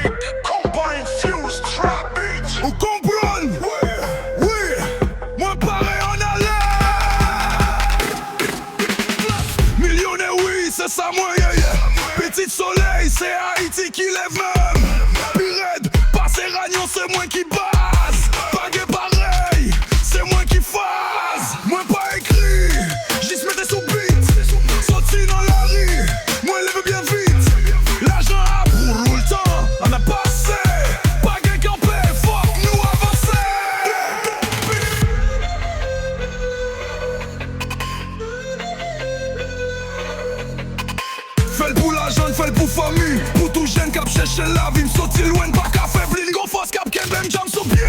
beat, combine fuse trap beat. Ou comprendre? Oui, moi pareil en alerte. Millionnaire, oui, c'est ça moi, yeah, yeah. Petit soleil, c'est Haïti qui lève même. Pirate, passé ragnon, c'est moi qui base. Pagué pareil, c'est moi qui fasse. Moi pas écrit, j'y se mettais sous beat. Sorti dans la rue, moi lève bien vite. L'argent a pour le temps, on a passé. Pagué campé, fuck nous avancer. Fais le pour la jeune, fais le pour famille. Pour tout jeune cap chercher la vie. M'sauti loin pas qu'à faiblir. Go force cap ken ben jam sous pied.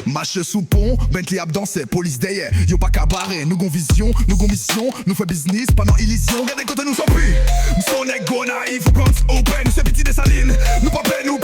Marche sous pont, Bentley ap danser, police derrière. Yo pas qu'à barrer, nous gon vision, nous gon mission. Nous fait business, pas dans illusion. Regardez côté nous sont pris. Nous sont nèg go naïf, Bronx open, nous c'est petit des salines. Nous pas peine, nous